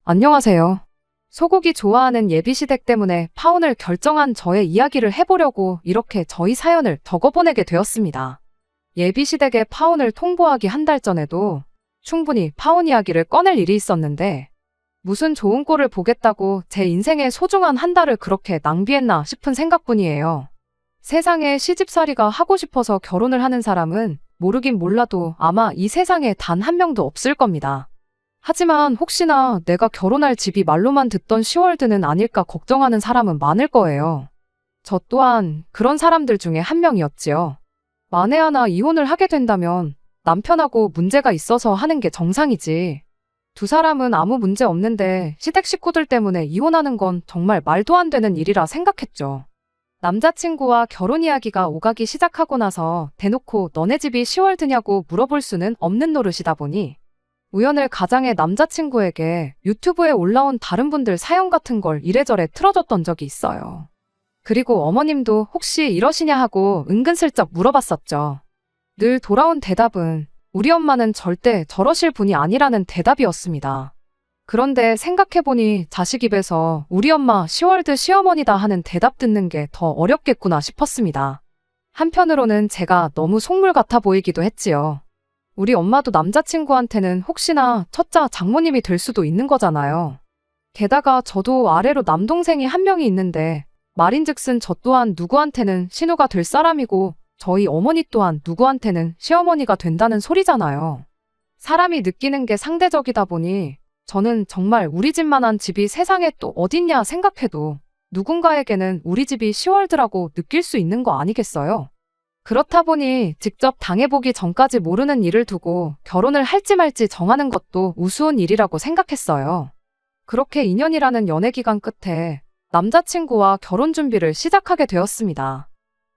안녕하세요. 소고기 좋아하는 예비시댁 때문에 파혼을 결정한 저의 이야기를 해보려고 이렇게 저희 사연을 적어보내게 되었습니다. 예비시댁의 파혼을 통보하기 한 달 전에도 충분히 파혼 이야기를 꺼낼 일이 있었는데 무슨 좋은 꼴을 보겠다고 제 인생의 소중한 한 달을 그렇게 낭비했나 싶은 생각뿐이에요. 세상에 시집살이가 하고 싶어서 결혼을 하는 사람은 모르긴 몰라도 아마 이 세상에 단 한 명도 없을 겁니다. 하지만 혹시나 내가 결혼할 집이 말로만 듣던 시월드는 아닐까 걱정하는 사람은 많을 거예요. 저 또한 그런 사람들 중에 한 명이었지요. 만에 하나 이혼을 하게 된다면 남편하고 문제가 있어서 하는 게 정상이지. 두 사람은 아무 문제 없는데 시댁 식구들 때문에 이혼하는 건 정말 말도 안 되는 일이라 생각했죠. 남자친구와 결혼 이야기가 오가기 시작하고 나서 대놓고 너네 집이 시월드냐고 물어볼 수는 없는 노릇이다 보니 우연을 가장해 남자친구에게 유튜브에 올라온 다른 분들 사연 같은 걸 이래저래 틀어줬던 적이 있어요. 그리고 어머님도 혹시 이러시냐 하고 은근슬쩍 물어봤었죠. 늘 돌아온 대답은 우리 엄마는 절대 저러실 분이 아니라는 대답이었습니다. 그런데 생각해보니 자식 입에서 우리 엄마 시월드 시어머니다 하는 대답 듣는 게 더 어렵겠구나 싶었습니다. 한편으로는 제가 너무 속물 같아 보이기도 했지요. 우리 엄마도 남자친구한테는 혹시나 첫자 장모님이 될 수도 있는 거잖아요. 게다가 저도 아래로 남동생이 한 명이 있는데 말인즉슨 저 또한 누구한테는 신우가 될 사람이고 저희 어머니 또한 누구한테는 시어머니가 된다는 소리잖아요. 사람이 느끼는 게 상대적이다 보니 저는 정말 우리 집만한 집이 세상에 또 어딨냐 생각해도 누군가에게는 우리 집이 시월드라고 느낄 수 있는 거 아니겠어요? 그렇다 보니 직접 당해보기 전까지 모르는 일을 두고 결혼을 할지 말지 정하는 것도 우스운 일이라고 생각했어요. 그렇게 2년이라는 연애 기간 끝에 남자친구와 결혼 준비를 시작하게 되었습니다.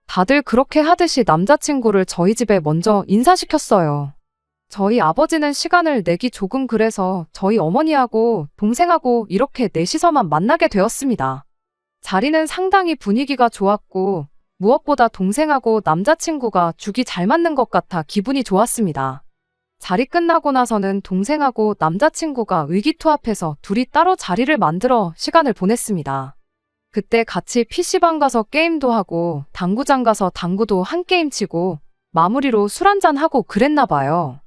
다들 그렇게 하듯이 남자친구를 저희 집에 먼저 인사시켰어요. 저희 아버지는 시간을 내기 조금 그래서 저희 어머니하고 동생하고 이렇게 넷이서만 만나게 되었습니다. 자리는 상당히 분위기가 좋았고 무엇보다 동생하고 남자친구가 죽이 잘 맞는 것 같아 기분이 좋았습니다. 자리 끝나고 나서는 동생하고 남자친구가 의기투합해서 둘이 따로 자리를 만들어 시간을 보냈습니다. 그때 같이 PC방 가서 게임도 하고 당구장 가서 당구도 한 게임 치고 마무리로 술 한잔 하고 그랬나 봐요.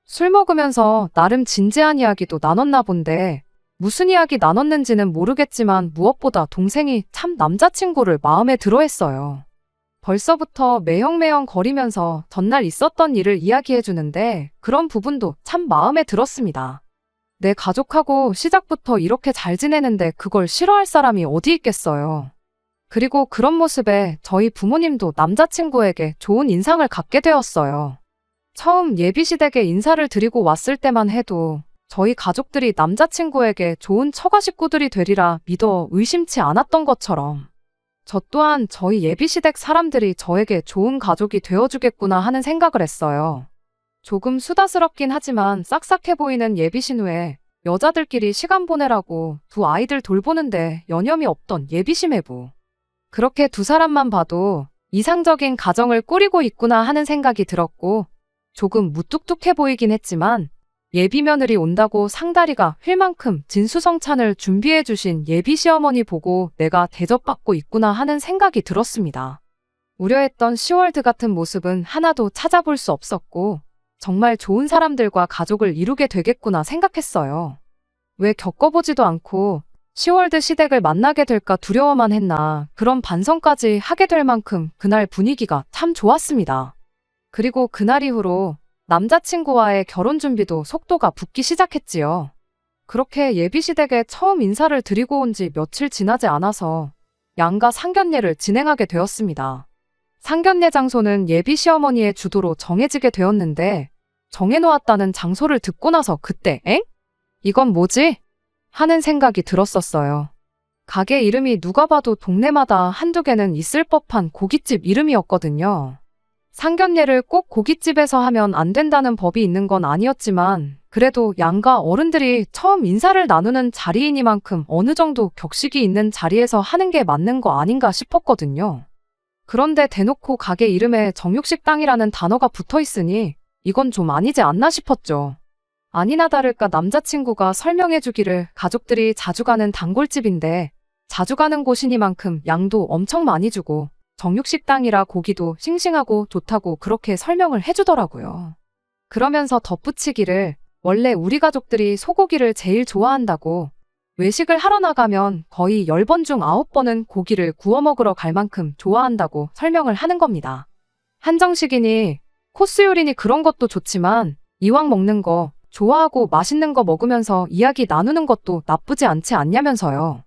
술 먹으면서 나름 진지한 이야기도 나눴나 본데 무슨 이야기 나눴는지는 모르겠지만 무엇보다 동생이 참 남자친구를 마음에 들어 했어요. 벌써부터 매형매형 거리면서 전날 있었던 일을 이야기해 주는데 그런 부분도 참 마음에 들었습니다. 내 가족하고 시작부터 이렇게 잘 지내는데 그걸 싫어할 사람이 어디 있겠어요. 그리고 그런 모습에 저희 부모님도 남자친구에게 좋은 인상을 갖게 되었어요. 처음 예비시댁에 인사를 드리고 왔을 때만 해도 저희 가족들이 남자친구에게 좋은 처가 식구들이 되리라 믿어 의심치 않았던 것처럼 저 또한 저희 예비시댁 사람들이 저에게 좋은 가족이 되어주겠구나 하는 생각을 했어요. 조금 수다스럽긴 하지만 싹싹해 보이는 예비신우에 여자들끼리 시간 보내라고 두 아이들 돌보는데 여념이 없던 예비시매부. 그렇게 두 사람만 봐도 이상적인 가정을 꾸리고 있구나 하는 생각이 들었고 조금 무뚝뚝해 보이긴 했지만 예비며느리 온다고 상다리가 휠 만큼 진수성찬을 준비해 주신 예비시어머니 보고 내가 대접받고 있구나 하는 생각이 들었습니다. 우려했던 시월드 같은 모습은 하나도 찾아볼 수 없었고 정말 좋은 사람들과 가족을 이루게 되겠구나 생각했어요. 왜 겪어보지도 않고 시월드 시댁을 만나게 될까 두려워만 했나 그런 반성까지 하게 될 만큼 그날 분위기가 참 좋았습니다. 그리고 그날 이후로 남자친구와의 결혼 준비도 속도가 붙기 시작했지요. 그렇게 예비시댁에 처음 인사를 드리고 온 지 며칠 지나지 않아서 양가 상견례를 진행하게 되었습니다. 상견례 장소는 예비시어머니의 주도로 정해지게 되었는데 정해놓았다는 장소를 듣고 나서 그때 엥? 이건 뭐지? 하는 생각이 들었었어요. 가게 이름이 누가 봐도 동네마다 한두 개는 있을 법한 고깃집 이름이었거든요. 상견례를 꼭 고깃집에서 하면 안 된다는 법이 있는 건 아니었지만 그래도 양가 어른들이 처음 인사를 나누는 자리이니만큼 어느 정도 격식이 있는 자리에서 하는 게 맞는 거 아닌가 싶었거든요. 그런데 대놓고 가게 이름에 정육식당이라는 단어가 붙어 있으니 이건 좀 아니지 않나 싶었죠. 아니나 다를까 남자친구가 설명해 주기를 가족들이 자주 가는 단골집인데 자주 가는 곳이니만큼 양도 엄청 많이 주고 정육식당이라 고기도 싱싱하고 좋다고 그렇게 설명을 해주더라고요. 그러면서 덧붙이기를 원래 우리 가족들이 소고기를 제일 좋아한다고 외식을 하러 나가면 거의 10번 중 9번은 고기를 구워 먹으러 갈 만큼 좋아한다고 설명을 하는 겁니다. 한정식이니 코스 요리니 그런 것도 좋지만 이왕 먹는 거 좋아하고 맛있는 거 먹으면서 이야기 나누는 것도 나쁘지 않지 않냐면서요.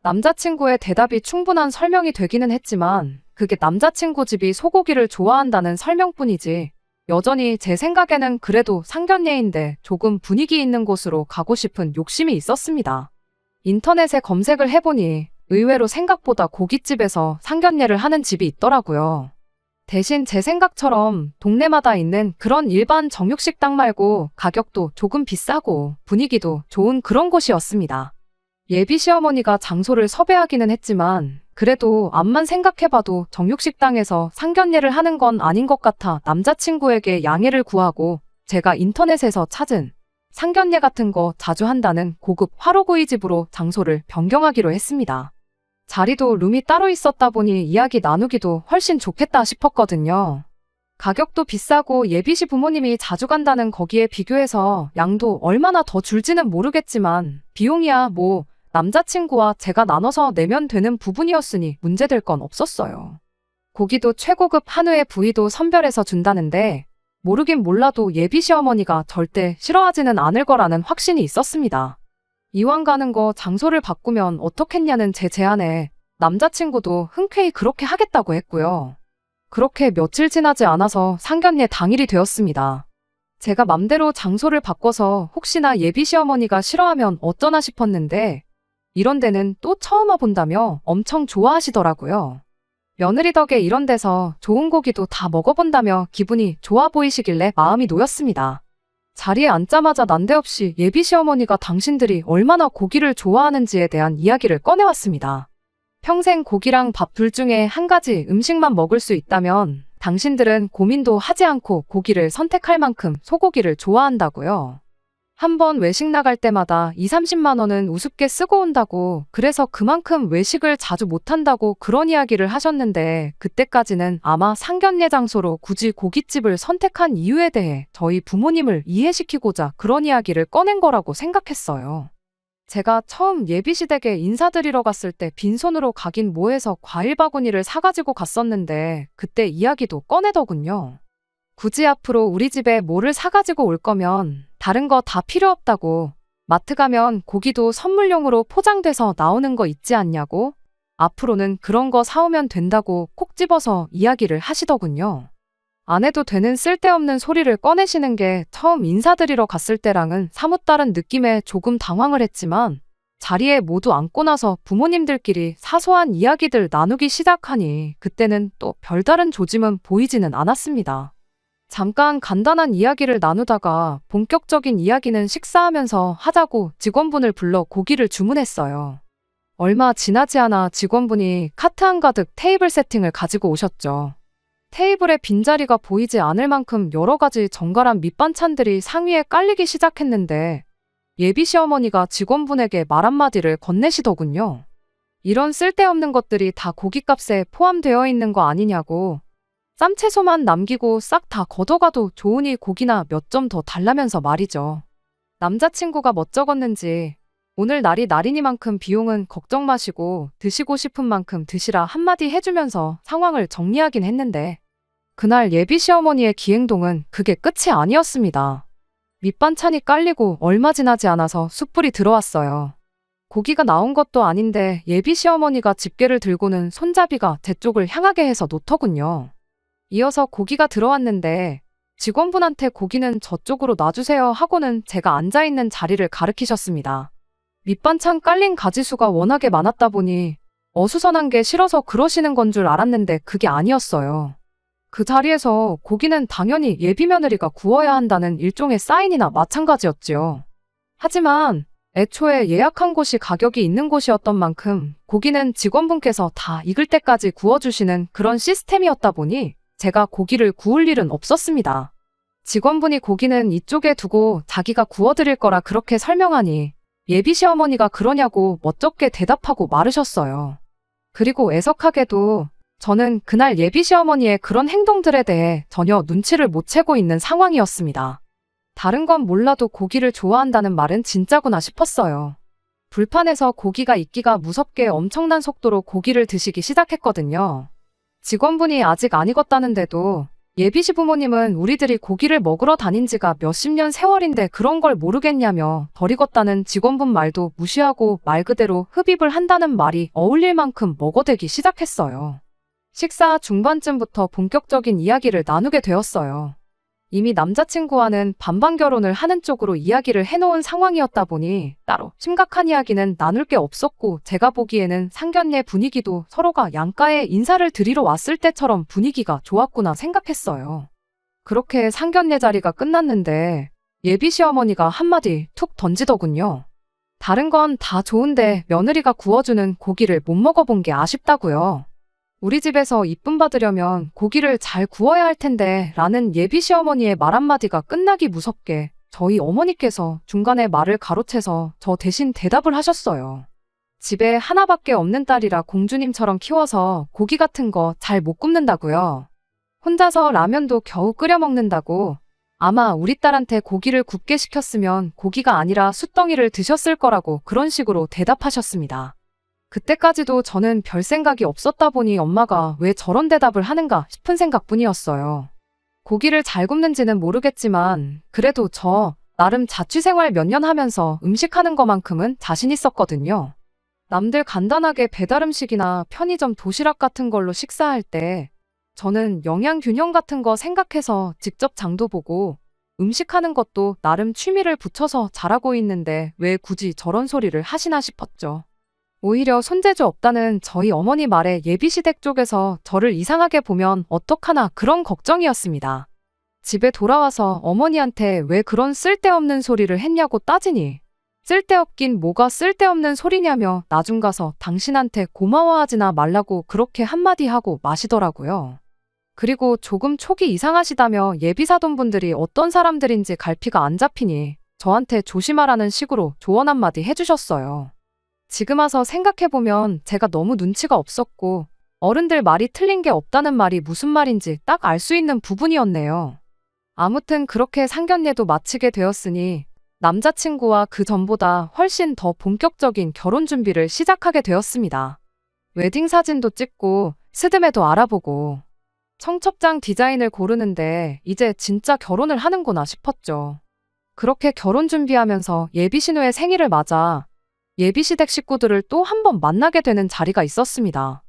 남자친구의 대답이 충분한 설명이 되기는 했지만 그게 남자친구 집이 소고기를 좋아한다는 설명뿐이지 여전히 제 생각에는 그래도 상견례인데 조금 분위기 있는 곳으로 가고 싶은 욕심이 있었습니다. 인터넷에 검색을 해보니 의외로 생각보다 고깃집에서 상견례를 하는 집이 있더라고요. 대신 제 생각처럼 동네마다 있는 그런 일반 정육식당 말고 가격도 조금 비싸고 분위기도 좋은 그런 곳이었습니다. 예비 시어머니가 장소를 섭외하기는 했지만 그래도 앞만 생각해봐도 정육식당에서 상견례를 하는 건 아닌 것 같아 남자친구에게 양해를 구하고 제가 인터넷에서 찾은 상견례 같은 거 자주 한다는 고급 화로구이 집으로 장소를 변경하기로 했습니다. 자리도 룸이 따로 있었다 보니 이야기 나누기도 훨씬 좋겠다 싶었거든요. 가격도 비싸고 예비시 부모님이 자주 간다는 거기에 비교해서 양도 얼마나 더 줄지는 모르겠지만 비용이야 뭐 남자친구와 제가 나눠서 내면 되는 부분이었으니 문제될 건 없었어요. 고기도 최고급 한우의 부위도 선별해서 준다는데 모르긴 몰라도 예비 시어머니가 절대 싫어하지는 않을 거라는 확신이 있었습니다. 이왕 가는 거 장소를 바꾸면 어떻겠냐는 제 제안에 남자친구도 흔쾌히 그렇게 하겠다고 했고요. 그렇게 며칠 지나지 않아서 상견례 당일이 되었습니다. 제가 맘대로 장소를 바꿔서 혹시나 예비 시어머니가 싫어하면 어쩌나 싶었는데 이런 데는 또 처음 와본다며 엄청 좋아하시더라고요. 며느리 덕에 이런 데서 좋은 고기도 다 먹어본다며 기분이 좋아 보이시길래 마음이 놓였습니다. 자리에 앉자마자 난데없이 예비 시어머니가 당신들이 얼마나 고기를 좋아하는지에 대한 이야기를 꺼내왔습니다. 평생 고기랑 밥 둘 중에 한 가지 음식만 먹을 수 있다면 당신들은 고민도 하지 않고 고기를 선택할 만큼 소고기를 좋아한다고요. 한번 외식 나갈 때마다 2, 30만 원은 우습게 쓰고 온다고 그래서 그만큼 외식을 자주 못한다고 그런 이야기를 하셨는데 그때까지는 아마 상견례 장소로 굳이 고깃집을 선택한 이유에 대해 저희 부모님을 이해시키고자 그런 이야기를 꺼낸 거라고 생각했어요. 제가 처음 예비시댁에 인사드리러 갔을 때 빈손으로 가긴 뭐해서 과일 바구니를 사가지고 갔었는데 그때 이야기도 꺼내더군요. 굳이 앞으로 우리 집에 뭐를 사가지고 올 거면 다른 거 다 필요 없다고 마트 가면 고기도 선물용으로 포장돼서 나오는 거 있지 않냐고 앞으로는 그런 거 사오면 된다고 콕 집어서 이야기를 하시더군요. 안 해도 되는 쓸데없는 소리를 꺼내시는 게 처음 인사드리러 갔을 때랑은 사뭇 다른 느낌에 조금 당황을 했지만 자리에 모두 앉고 나서 부모님들끼리 사소한 이야기들 나누기 시작하니 그때는 또 별다른 조짐은 보이지는 않았습니다. 잠깐 간단한 이야기를 나누다가 본격적인 이야기는 식사하면서 하자고 직원분을 불러 고기를 주문했어요. 얼마 지나지 않아 직원분이 카트 한가득 테이블 세팅을 가지고 오셨죠. 테이블에 빈자리가 보이지 않을 만큼 여러 가지 정갈한 밑반찬들이 상위에 깔리기 시작했는데 예비 시어머니가 직원분에게 말 한마디를 건네시더군요. 이런 쓸데없는 것들이 다 고깃값에 포함되어 있는 거 아니냐고 쌈채소만 남기고 싹 다 걷어가도 좋으니 고기나 몇 점 더 달라면서 말이죠. 남자친구가 멋쩍었는지 오늘 날이 날이니만큼 비용은 걱정 마시고 드시고 싶은 만큼 드시라 한마디 해주면서 상황을 정리하긴 했는데 그날 예비 시어머니의 기행동은 그게 끝이 아니었습니다. 밑반찬이 깔리고 얼마 지나지 않아서 숯불이 들어왔어요. 고기가 나온 것도 아닌데 예비 시어머니가 집게를 들고는 손잡이가 제 쪽을 향하게 해서 놓더군요. 이어서 고기가 들어왔는데 직원분한테 고기는 저쪽으로 놔주세요 하고는 제가 앉아있는 자리를 가리키셨습니다. 밑반찬 깔린 가지수가 워낙에 많았다 보니 어수선한 게 싫어서 그러시는 건 줄 알았는데 그게 아니었어요. 그 자리에서 고기는 당연히 예비 며느리가 구워야 한다는 일종의 사인이나 마찬가지였지요. 하지만 애초에 예약한 곳이 가격이 있는 곳이었던 만큼 고기는 직원분께서 다 익을 때까지 구워주시는 그런 시스템이었다 보니 제가 고기를 구울 일은 없었습니다. 직원분이 고기는 이쪽에 두고 자기가 구워드릴 거라 그렇게 설명하니 예비 시어머니가 그러냐고 멋쩍게 대답하고 마르셨어요. 그리고 애석하게도 저는 그날 예비 시어머니의 그런 행동들에 대해 전혀 눈치를 못 채고 있는 상황이었습니다. 다른 건 몰라도 고기를 좋아한다는 말은 진짜구나 싶었어요. 불판에서 고기가 익기가 무섭게 엄청난 속도로 고기를 드시기 시작했거든요. 직원분이 아직 안 익었다는데도 예비 시부모님은 우리들이 고기를 먹으러 다닌 지가 몇십 년 세월인데 그런 걸 모르겠냐며 덜 익었다는 직원분 말도 무시하고 말 그대로 흡입을 한다는 말이 어울릴 만큼 먹어대기 시작했어요. 식사 중반쯤부터 본격적인 이야기를 나누게 되었어요. 이미 남자친구와는 반반 결혼을 하는 쪽으로 이야기를 해놓은 상황이었다 보니 따로 심각한 이야기는 나눌 게 없었고 제가 보기에는 상견례 분위기도 서로가 양가에 인사를 드리러 왔을 때처럼 분위기가 좋았구나 생각했어요. 그렇게 상견례 자리가 끝났는데 예비 시어머니가 한마디 툭 던지더군요. 다른 건 다 좋은데 며느리가 구워주는 고기를 못 먹어본 게 아쉽다고요. 우리 집에서 이쁨 받으려면 고기를 잘 구워야 할 텐데 라는 예비 시어머니의 말 한마디가 끝나기 무섭게 저희 어머니께서 중간에 말을 가로채서 저 대신 대답을 하셨어요. 집에 하나밖에 없는 딸이라 공주님처럼 키워서 고기 같은 거 잘 못 굽는다고요. 혼자서 라면도 겨우 끓여 먹는다고. 아마 우리 딸한테 고기를 굽게 시켰으면 고기가 아니라 숯덩이를 드셨을 거라고 그런 식으로 대답하셨습니다. 그때까지도 저는 별 생각이 없었다 보니 엄마가 왜 저런 대답을 하는가 싶은 생각뿐이었어요. 고기를 잘 굽는지는 모르겠지만 그래도 저 나름 자취생활 몇 년 하면서 음식하는 것만큼은 자신 있었거든요. 남들 간단하게 배달음식이나 편의점 도시락 같은 걸로 식사할 때 저는 영양균형 같은 거 생각해서 직접 장도 보고 음식하는 것도 나름 취미를 붙여서 잘하고 있는데 왜 굳이 저런 소리를 하시나 싶었죠. 오히려 손재주 없다는 저희 어머니 말에 예비시댁 쪽에서 저를 이상하게 보면 어떡하나 그런 걱정이었습니다. 집에 돌아와서 어머니한테 왜 그런 쓸데없는 소리를 했냐고 따지니 쓸데없긴 뭐가 쓸데없는 소리냐며 나중 가서 당신한테 고마워하지나 말라고 그렇게 한마디 하고 마시더라고요. 그리고 조금 촉이 이상하시다며 예비사돈분들이 어떤 사람들인지 갈피가 안 잡히니 저한테 조심하라는 식으로 조언 한마디 해주셨어요. 지금 와서 생각해보면 제가 너무 눈치가 없었고 어른들 말이 틀린 게 없다는 말이 무슨 말인지 딱 알 수 있는 부분이었네요. 아무튼 그렇게 상견례도 마치게 되었으니 남자친구와 그 전보다 훨씬 더 본격적인 결혼 준비를 시작하게 되었습니다. 웨딩 사진도 찍고 스드메도 알아보고 청첩장 디자인을 고르는데 이제 진짜 결혼을 하는구나 싶었죠. 그렇게 결혼 준비하면서 예비신우의 생일을 맞아 예비시댁 식구들을 또 한 번 만나게 되는 자리가 있었습니다.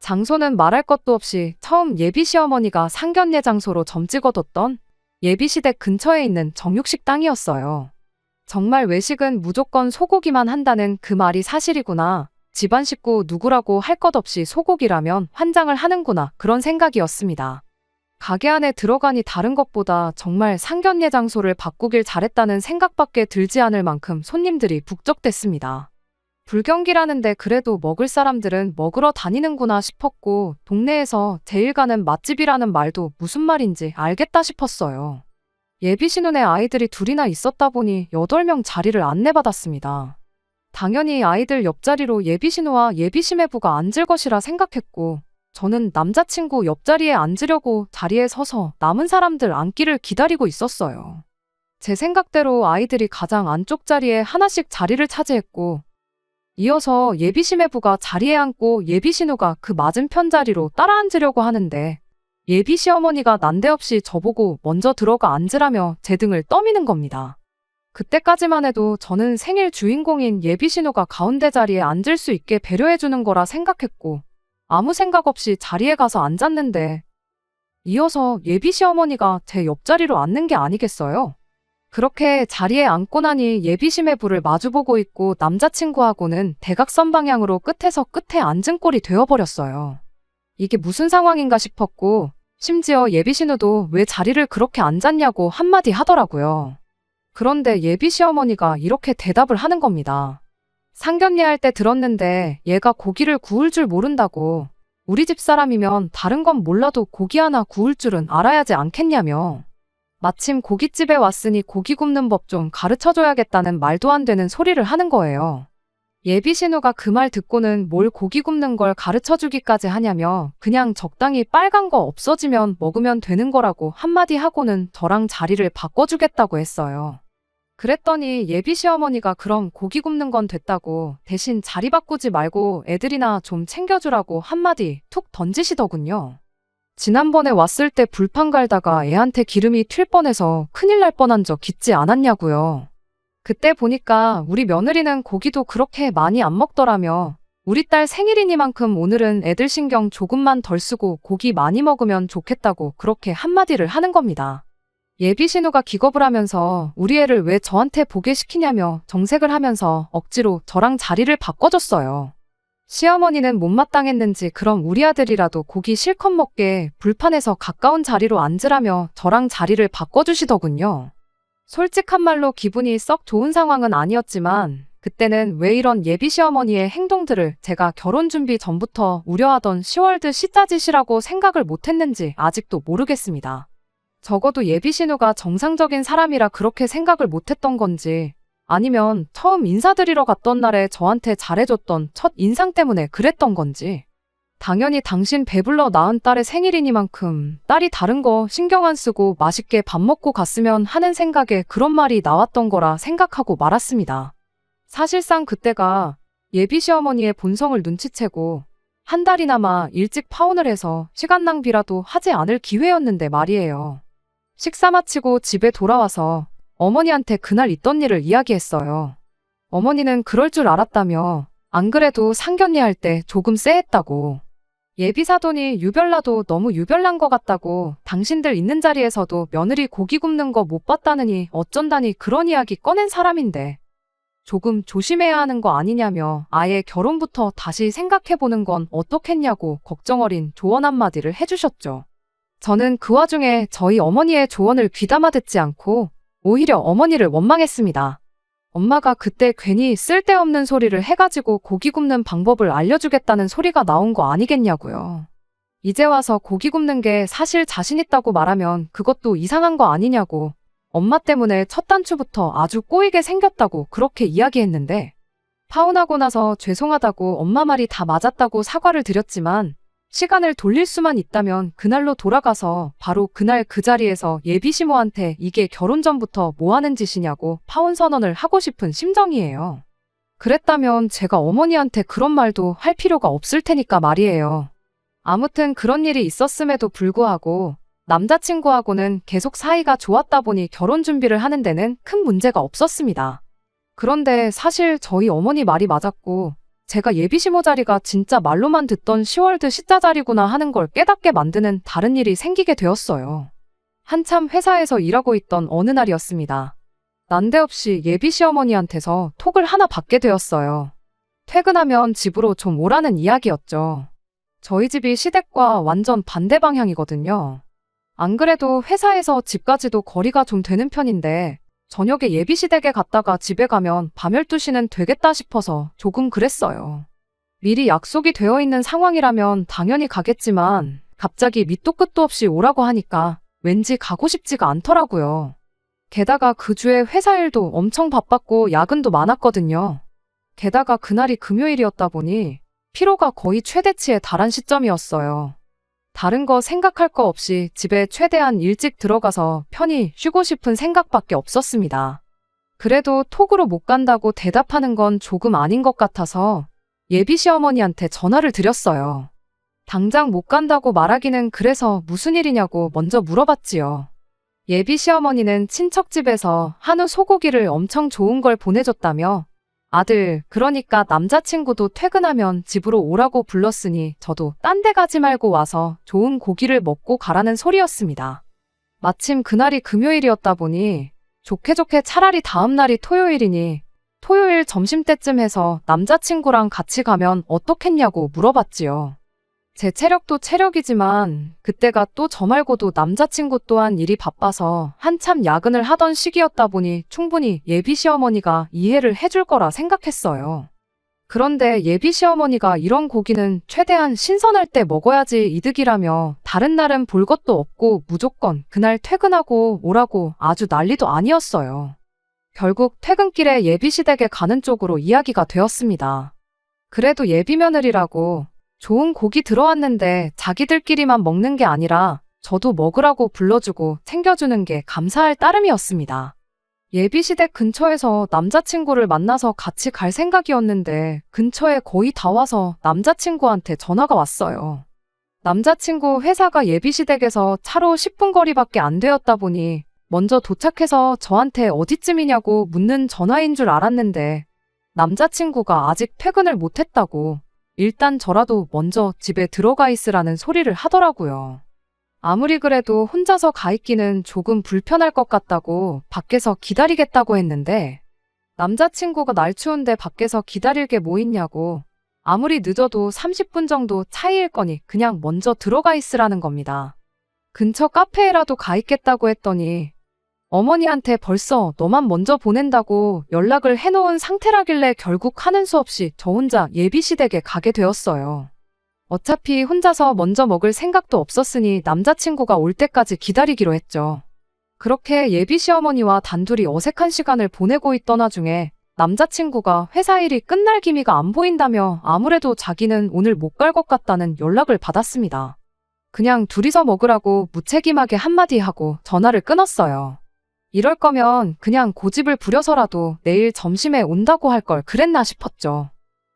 장소는 말할 것도 없이 처음 예비시어머니가 상견례 장소로 점 찍어뒀던 예비시댁 근처에 있는 정육식당이었어요. 정말 외식은 무조건 소고기만 한다는 그 말이 사실이구나. 집안 식구 누구라고 할 것 없이 소고기라면 환장을 하는구나 그런 생각이었습니다. 가게 안에 들어가니 다른 것보다 정말 상견례 장소를 바꾸길 잘했다는 생각밖에 들지 않을 만큼 손님들이 북적댔습니다. 불경기라는데 그래도 먹을 사람들은 먹으러 다니는구나 싶었고 동네에서 제일 가는 맛집이라는 말도 무슨 말인지 알겠다 싶었어요. 예비신혼에 아이들이 둘이나 있었다 보니 8명 자리를 안내받았습니다. 당연히 아이들 옆자리로 예비신우와 예비시매부가 앉을 것이라 생각했고 저는 남자친구 옆자리에 앉으려고 자리에 서서 남은 사람들 앉기를 기다리고 있었어요. 제 생각대로 아이들이 가장 안쪽 자리에 하나씩 자리를 차지했고 이어서 예비시매부가 자리에 앉고 예비신우가 그 맞은편 자리로 따라 앉으려고 하는데 예비시어머니가 난데없이 저보고 먼저 들어가 앉으라며 제 등을 떠미는 겁니다. 그때까지만 해도 저는 생일 주인공인 예비신우가 가운데 자리에 앉을 수 있게 배려해주는 거라 생각했고 아무 생각 없이 자리에 가서 앉았는데 이어서 예비시어머니가 제 옆자리로 앉는 게 아니겠어요? 그렇게 자리에 앉고 나니 예비시매부를 마주보고 있고 남자친구하고는 대각선 방향으로 끝에서 끝에 앉은 꼴이 되어버렸어요. 이게 무슨 상황인가 싶었고 심지어 예비신우도 왜 자리를 그렇게 앉았냐고 한마디 하더라고요. 그런데 예비시어머니가 이렇게 대답을 하는 겁니다. 상견례 할 때 들었는데 얘가 고기를 구울 줄 모른다고. 우리 집 사람이면 다른 건 몰라도 고기 하나 구울 줄은 알아야지 않겠냐며. 마침 고깃집에 왔으니 고기 굽는 법 좀 가르쳐줘야겠다는 말도 안 되는 소리를 하는 거예요. 예비 신우가 그 말 듣고는 뭘 고기 굽는 걸 가르쳐주기까지 하냐며 그냥 적당히 빨간 거 없어지면 먹으면 되는 거라고 한마디 하고는 저랑 자리를 바꿔주겠다고 했어요. 그랬더니 예비 시어머니가 그럼 고기 굽는 건 됐다고 대신 자리 바꾸지 말고 애들이나 좀 챙겨주라고 한마디 툭 던지시더군요. 지난번에 왔을 때 불판 갈다가 애한테 기름이 튈 뻔해서 큰일 날 뻔한 적 있지 않았냐고요. 그때 보니까 우리 며느리는 고기도 그렇게 많이 안 먹더라며 우리 딸 생일이니만큼 오늘은 애들 신경 조금만 덜 쓰고 고기 많이 먹으면 좋겠다고 그렇게 한마디를 하는 겁니다. 예비 신우가 기겁을 하면서 우리 애를 왜 저한테 보게 시키냐며 정색을 하면서 억지로 저랑 자리를 바꿔줬어요. 시어머니는 못마땅했는지 그럼 우리 아들이라도 고기 실컷 먹게 불판에서 가까운 자리로 앉으라며 저랑 자리를 바꿔주시더군요. 솔직한 말로 기분이 썩 좋은 상황은 아니었지만 그때는 왜 이런 예비 시어머니의 행동들을 제가 결혼 준비 전부터 우려하던 시월드 시짜짓이라고 생각을 못했는지 아직도 모르겠습니다. 적어도 예비 신우가 정상적인 사람이라 그렇게 생각을 못했던 건지 아니면 처음 인사드리러 갔던 날에 저한테 잘해줬던 첫 인상 때문에 그랬던 건지 당연히 당신 배불러 낳은 딸의 생일이니만큼 딸이 다른 거 신경 안 쓰고 맛있게 밥 먹고 갔으면 하는 생각에 그런 말이 나왔던 거라 생각하고 말았습니다. 사실상 그때가 예비 시어머니의 본성을 눈치채고 한 달이나마 일찍 파혼을 해서 시간 낭비라도 하지 않을 기회였는데 말이에요. 식사 마치고 집에 돌아와서 어머니한테 그날 있던 일을 이야기했어요. 어머니는 그럴 줄 알았다며 안 그래도 상견례 할 때 조금 쎄했다고. 예비 사돈이 유별나도 너무 유별난 것 같다고 당신들 있는 자리에서도 며느리 고기 굽는 거 못 봤다느니 어쩐다니 그런 이야기 꺼낸 사람인데 조금 조심해야 하는 거 아니냐며 아예 결혼부터 다시 생각해보는 건 어떻겠냐고 걱정 어린 조언 한마디를 해주셨죠. 저는 그 와중에 저희 어머니의 조언을 귀담아 듣지 않고 오히려 어머니를 원망했습니다. 엄마가 그때 괜히 쓸데없는 소리를 해가지고 고기 굽는 방법을 알려주겠다는 소리가 나온 거 아니겠냐고요. 이제 와서 고기 굽는 게 사실 자신 있다고 말하면 그것도 이상한 거 아니냐고 엄마 때문에 첫 단추부터 아주 꼬이게 생겼다고 그렇게 이야기했는데 파혼하고 나서 죄송하다고 엄마 말이 다 맞았다고 사과를 드렸지만 시간을 돌릴 수만 있다면 그날로 돌아가서 바로 그날 그 자리에서 예비 시모한테 이게 결혼 전부터 뭐 하는 짓이냐고 파혼 선언을 하고 싶은 심정이에요. 그랬다면 제가 어머니한테 그런 말도 할 필요가 없을 테니까 말이에요. 아무튼 그런 일이 있었음에도 불구하고 남자친구하고는 계속 사이가 좋았다 보니 결혼 준비를 하는 데는 큰 문제가 없었습니다. 그런데 사실 저희 어머니 말이 맞았고 제가 예비 시모 자리가 진짜 말로만 듣던 시월드 시자 자리구나 하는 걸 깨닫게 만드는 다른 일이 생기게 되었어요. 한참 회사에서 일하고 있던 어느 날이었습니다. 난데없이 예비 시어머니한테서 톡을 하나 받게 되었어요. 퇴근하면 집으로 좀 오라는 이야기였죠. 저희 집이 시댁과 완전 반대 방향이거든요. 안 그래도 회사에서 집까지도 거리가 좀 되는 편인데 저녁에 예비 시댁에 갔다가 집에 가면 밤 12시는 되겠다 싶어서 조금 그랬어요. 미리 약속이 되어 있는 상황이라면 당연히 가겠지만 갑자기 밑도 끝도 없이 오라고 하니까 왠지 가고 싶지가 않더라고요. 게다가 그 주에 회사 일도 엄청 바빴고 야근도 많았거든요. 게다가 그날이 금요일이었다 보니 피로가 거의 최대치에 달한 시점이었어요. 다른 거 생각할 거 없이 집에 최대한 일찍 들어가서 편히 쉬고 싶은 생각밖에 없었습니다. 그래도 톡으로 못 간다고 대답하는 건 조금 아닌 것 같아서 예비 시어머니한테 전화를 드렸어요. 당장 못 간다고 말하기는 그래서 무슨 일이냐고 먼저 물어봤지요. 예비 시어머니는 친척 집에서 한우 소고기를 엄청 좋은 걸 보내줬다며 아들, 그러니까 남자친구도 퇴근하면 집으로 오라고 불렀으니 저도 딴 데 가지 말고 와서 좋은 고기를 먹고 가라는 소리였습니다. 마침 그날이 금요일이었다 보니 좋게 좋게 차라리 다음 날이 토요일이니 토요일 점심때쯤 해서 남자친구랑 같이 가면 어떻겠냐고 물어봤지요. 제 체력도 체력이지만 그때가 또 저 말고도 남자친구 또한 일이 바빠서 한참 야근을 하던 시기였다 보니 충분히 예비 시어머니가 이해를 해줄 거라 생각했어요. 그런데 예비 시어머니가 이런 고기는 최대한 신선할 때 먹어야지 이득이라며 다른 날은 볼 것도 없고 무조건 그날 퇴근하고 오라고 아주 난리도 아니었어요. 결국 퇴근길에 예비 시댁에 가는 쪽으로 이야기가 되었습니다. 그래도 예비 며느리라고 좋은 고기 들어왔는데 자기들끼리만 먹는 게 아니라 저도 먹으라고 불러주고 챙겨주는 게 감사할 따름이었습니다. 예비시댁 근처에서 남자친구를 만나서 같이 갈 생각이었는데 근처에 거의 다 와서 남자친구한테 전화가 왔어요. 남자친구 회사가 예비시댁에서 차로 10분 거리밖에 안 되었다 보니 먼저 도착해서 저한테 어디쯤이냐고 묻는 전화인 줄 알았는데 남자친구가 아직 퇴근을 못했다고 일단 저라도 먼저 집에 들어가 있으라는 소리를 하더라고요. 아무리 그래도 혼자서 가 있기는 조금 불편할 것 같다고 밖에서 기다리겠다고 했는데 남자친구가 날 추운데 밖에서 기다릴 게 뭐 있냐고 아무리 늦어도 30분 정도 차이일 거니 그냥 먼저 들어가 있으라는 겁니다. 근처 카페에라도 가 있겠다고 했더니 어머니한테 벌써 너만 먼저 보낸다고 연락을 해놓은 상태라길래 결국 하는 수 없이 저 혼자 예비시댁에 가게 되었어요. 어차피 혼자서 먼저 먹을 생각도 없었으니 남자친구가 올 때까지 기다리기로 했죠. 그렇게 예비 시어머니와 단둘이 어색한 시간을 보내고 있던 와중에 남자친구가 회사 일이 끝날 기미가 안 보인다며 아무래도 자기는 오늘 못 갈 것 같다는 연락을 받았습니다. 그냥 둘이서 먹으라고 무책임하게 한마디 하고 전화를 끊었어요. 이럴 거면 그냥 고집을 부려서라도 내일 점심에 온다고 할 걸 그랬나 싶었죠.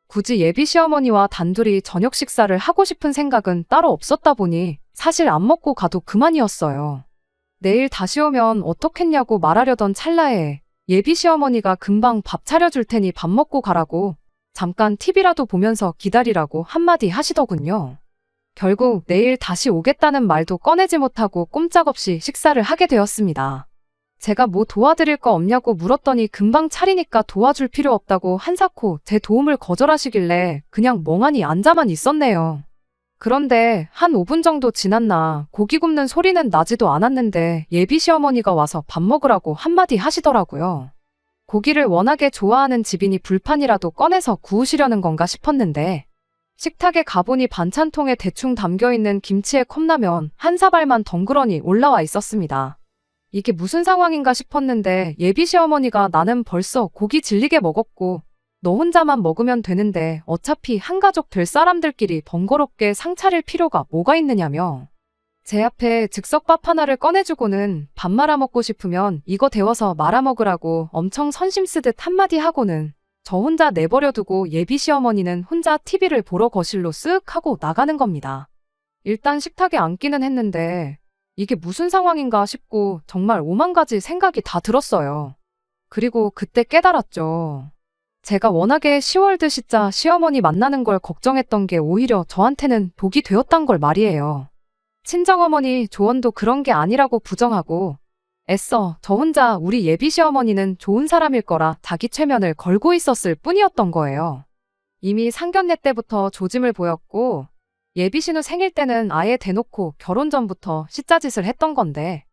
굳이 예비 시어머니와 단둘이 저녁 식사를 하고 싶은 생각은 따로 없었다 보니 사실 안 먹고 가도 그만이었어요. 내일 다시 오면 어떻겠냐고 말하려던 찰나에 예비 시어머니가 금방 밥 차려줄 테니 밥 먹고 가라고 잠깐 TV라도 보면서 기다리라고 한마디 하시더군요. 결국 내일 다시 오겠다는 말도 꺼내지 못하고 꼼짝없이 식사를 하게 되었습니다. 제가 뭐 도와드릴 거 없냐고 물었더니 금방 차리니까 도와줄 필요 없다고 한사코 제 도움을 거절하시길래 그냥 멍하니 앉아만 있었네요. 그런데 한 5분 정도 지났나 고기 굽는 소리는 나지도 않았는데 예비 시어머니가 와서 밥 먹으라고 한마디 하시더라고요. 고기를 워낙에 좋아하는 집이니 불판이라도 꺼내서 구우시려는 건가 싶었는데 식탁에 가보니 반찬통에 대충 담겨있는 김치에 컵라면 한 사발만 덩그러니 올라와 있었습니다. 이게 무슨 상황인가 싶었는데 예비 시어머니가 나는 벌써 고기 질리게 먹었고 너 혼자만 먹으면 되는데 어차피 한 가족 될 사람들끼리 번거롭게 상 차릴 필요가 뭐가 있느냐며 제 앞에 즉석밥 하나를 꺼내주고는 밥 말아 먹고 싶으면 이거 데워서 말아 먹으라고 엄청 선심 쓰듯 한마디 하고는 저 혼자 내버려두고 예비 시어머니는 혼자 TV를 보러 거실로 쓱 하고 나가는 겁니다. 일단 식탁에 앉기는 했는데 이게 무슨 상황인가 싶고 정말 오만 가지 생각이 다 들었어요. 그리고 그때 깨달았죠. 제가 워낙에 시월드 시자 시어머니 만나는 걸 걱정했던 게 오히려 저한테는 독이 되었단 걸 말이에요. 친정어머니 조언도 그런 게 아니라고 부정하고 애써 저 혼자 우리 예비 시어머니는 좋은 사람일 거라 자기 최면을 걸고 있었을 뿐이었던 거예요. 이미 상견례 때부터 조짐을 보였고 예비 신우 생일 때는 아예 대놓고 결혼 전부터 시짜짓을 했던 건데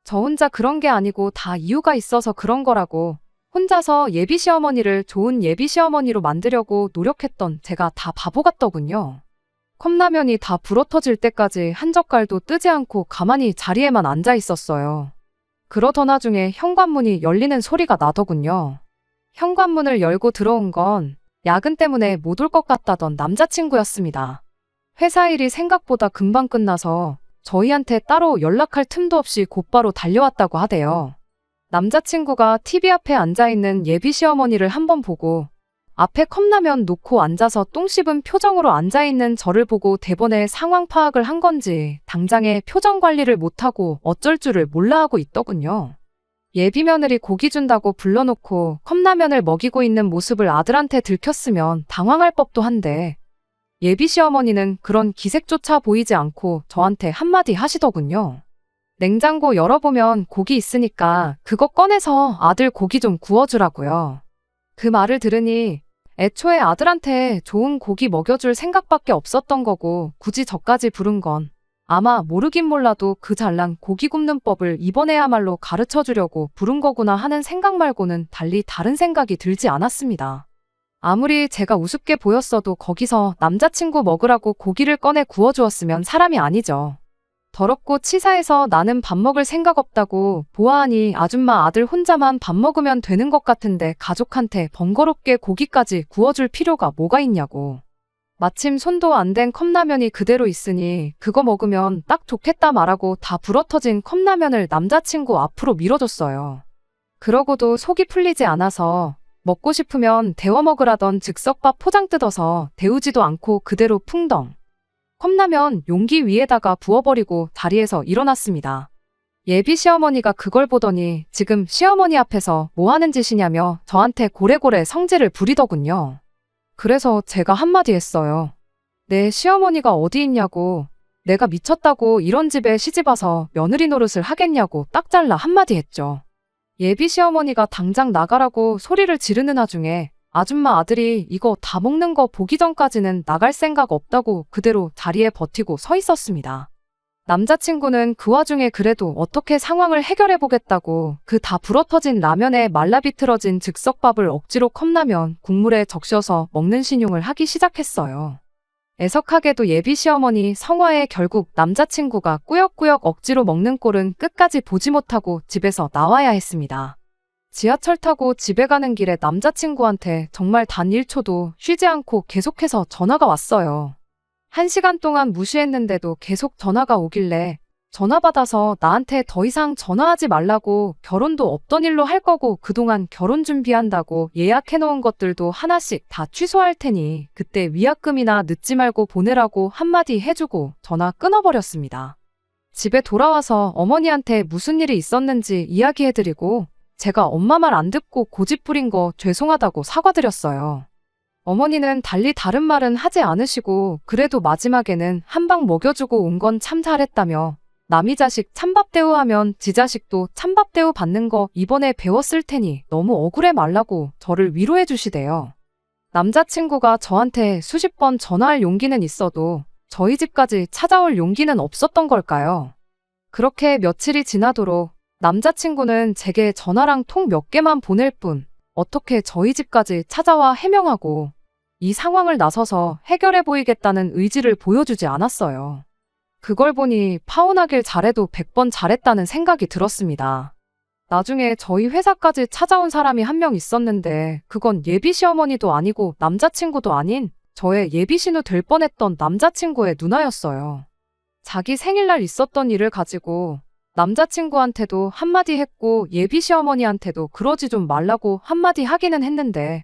저 혼자 그런 게 아니고 다 이유가 있어서 그런 거라고 혼자서 예비 시어머니를 좋은 예비 시어머니로 만들려고 노력했던 제가 다 바보 같더군요. 컵라면이 다 불어터질 때까지 한 젓갈도 뜨지 않고 가만히 자리에만 앉아 있었어요. 그러던 와중에 현관문이 열리는 소리가 나더군요. 현관문을 열고 들어온 건 야근 때문에 못 올 것 같다던 남자친구였습니다. 회사 일이 생각보다 금방 끝나서 저희한테 따로 연락할 틈도 없이 곧바로 달려왔다고 하대요. 남자친구가 TV 앞에 앉아있는 예비 시어머니를 한번 보고 앞에 컵라면 놓고 앉아서 똥 씹은 표정으로 앉아있는 저를 보고 대번에 상황 파악을 한 건지 당장에 표정 관리를 못하고 어쩔 줄을 몰라 하고 있더군요. 예비 며느리 고기 준다고 불러놓고 컵라면을 먹이고 있는 모습을 아들한테 들켰으면 당황할 법도 한데 예비 시어머니는 그런 기색조차 보이지 않고 저한테 한마디 하시더군요. 냉장고 열어보면 고기 있으니까 그거 꺼내서 아들 고기 좀 구워주라고요. 그 말을 들으니 애초에 아들한테 좋은 고기 먹여줄 생각밖에 없었던 거고 굳이 저까지 부른 건 아마 모르긴 몰라도 그 잘난 고기 굽는 법을 이번에야말로 가르쳐주려고 부른 거구나 하는 생각 말고는 달리 다른 생각이 들지 않았습니다. 아무리 제가 우습게 보였어도 거기서 남자친구 먹으라고 고기를 꺼내 구워주었으면 사람이 아니죠. 더럽고 치사해서 나는 밥 먹을 생각 없다고 보아하니 아줌마 아들 혼자만 밥 먹으면 되는 것 같은데 가족한테 번거롭게 고기까지 구워줄 필요가 뭐가 있냐고. 마침 손도 안 댄 컵라면이 그대로 있으니 그거 먹으면 딱 좋겠다 말하고 다 불어터진 컵라면을 남자친구 앞으로 밀어줬어요. 그러고도 속이 풀리지 않아서 먹고 싶으면 데워 먹으라던 즉석밥 포장 뜯어서 데우지도 않고 그대로 풍덩. 컵라면 용기 위에다가 부어버리고 자리에서 일어났습니다. 예비 시어머니가 그걸 보더니 지금 시어머니 앞에서 뭐 하는 짓이냐며 저한테 고래고래 성질을 부리더군요. 그래서 제가 한마디 했어요. 내 시어머니가 어디 있냐고, 내가 미쳤다고 이런 집에 시집와서 며느리 노릇을 하겠냐고 딱 잘라 한마디 했죠. 예비 시어머니가 당장 나가라고 소리를 지르는 와중에 아줌마 아들이 이거 다 먹는 거 보기 전까지는 나갈 생각 없다고 그대로 자리에 버티고 서 있었습니다. 남자친구는 그 와중에 그래도 어떻게 상황을 해결해 보겠다고 그 다 불어터진 라면에 말라비틀어진 즉석밥을 억지로 컵라면 국물에 적셔서 먹는 신용을 하기 시작했어요. 애석하게도 예비 시어머니 성화에 결국 남자친구가 꾸역꾸역 억지로 먹는 꼴은 끝까지 보지 못하고 집에서 나와야 했습니다. 지하철 타고 집에 가는 길에 남자친구한테 정말 단 1초도 쉬지 않고 계속해서 전화가 왔어요. 1시간 동안 무시했는데도 계속 전화가 오길래 전화 받아서 나한테 더 이상 전화하지 말라고, 결혼도 없던 일로 할 거고 그동안 결혼 준비한다고 예약해놓은 것들도 하나씩 다 취소할 테니 그때 위약금이나 늦지 말고 보내라고 한마디 해주고 전화 끊어버렸습니다. 집에 돌아와서 어머니한테 무슨 일이 있었는지 이야기해드리고 제가 엄마 말 안 듣고 고집 부린 거 죄송하다고 사과드렸어요. 어머니는 달리 다른 말은 하지 않으시고 그래도 마지막에는 한 방 먹여주고 온 건 참 잘했다며 남이 자식 찬밥 대우하면 지 자식도 찬밥 대우 받는 거 이번에 배웠을 테니 너무 억울해 말라고 저를 위로해 주시대요. 남자친구가 저한테 수십 번 전화할 용기는 있어도 저희 집까지 찾아올 용기는 없었던 걸까요? 그렇게 며칠이 지나도록 남자친구는 제게 전화랑 통 몇 개만 보낼 뿐 어떻게 저희 집까지 찾아와 해명하고 이 상황을 나서서 해결해 보이겠다는 의지를 보여주지 않았어요. 그걸 보니 파혼하길 잘해도 100번 잘했다는 생각이 들었습니다. 나중에 저희 회사까지 찾아온 사람이 한 명 있었는데 그건 예비 시어머니도 아니고 남자친구도 아닌 저의 예비 신우 될 뻔했던 남자친구의 누나였어요. 자기 생일날 있었던 일을 가지고 남자친구한테도 한마디 했고 예비 시어머니한테도 그러지 좀 말라고 한마디 하기는 했는데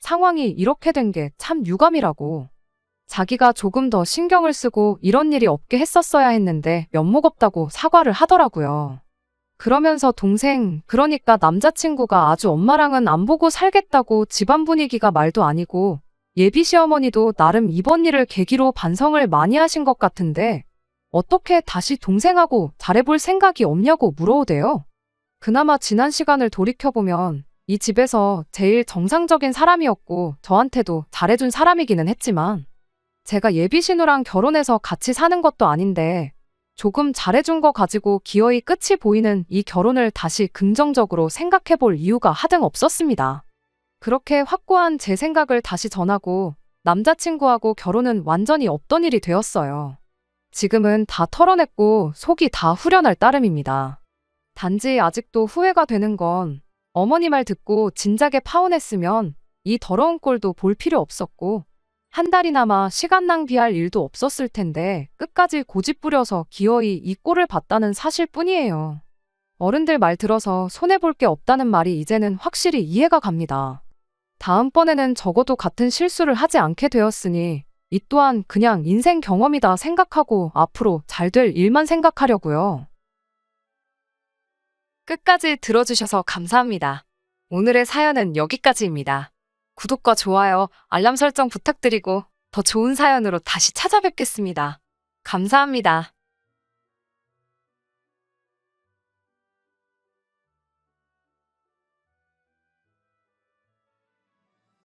상황이 이렇게 된 게 참 유감이라고. 자기가 조금 더 신경을 쓰고 이런 일이 없게 했었어야 했는데 면목 없다고 사과를 하더라고요. 그러면서 동생, 그러니까 남자친구가 아주 엄마랑은 안 보고 살겠다고 집안 분위기가 말도 아니고 예비 시어머니도 나름 이번 일을 계기로 반성을 많이 하신 것 같은데 어떻게 다시 동생하고 잘해볼 생각이 없냐고 물어오대요. 그나마 지난 시간을 돌이켜보면 이 집에서 제일 정상적인 사람이었고 저한테도 잘해준 사람이기는 했지만 제가 예비 신우랑 결혼해서 같이 사는 것도 아닌데 조금 잘해준 거 가지고 기어이 끝이 보이는 이 결혼을 다시 긍정적으로 생각해볼 이유가 하등 없었습니다. 그렇게 확고한 제 생각을 다시 전하고 남자친구하고 결혼은 완전히 없던 일이 되었어요. 지금은 다 털어냈고 속이 다 후련할 따름입니다. 단지 아직도 후회가 되는 건 어머니 말 듣고 진작에 파혼했으면 이 더러운 꼴도 볼 필요 없었고 한 달이나마 시간 낭비할 일도 없었을 텐데 끝까지 고집 부려서 기어이 이 꼴을 봤다는 사실뿐이에요. 어른들 말 들어서 손해볼 게 없다는 말이 이제는 확실히 이해가 갑니다. 다음번에는 적어도 같은 실수를 하지 않게 되었으니 이 또한 그냥 인생 경험이다 생각하고 앞으로 잘 될 일만 생각하려고요. 끝까지 들어주셔서 감사합니다. 오늘의 사연은 여기까지입니다. 구독과 좋아요, 알람 설정 부탁드리고 더 좋은 사연으로 다시 찾아뵙겠습니다. 감사합니다.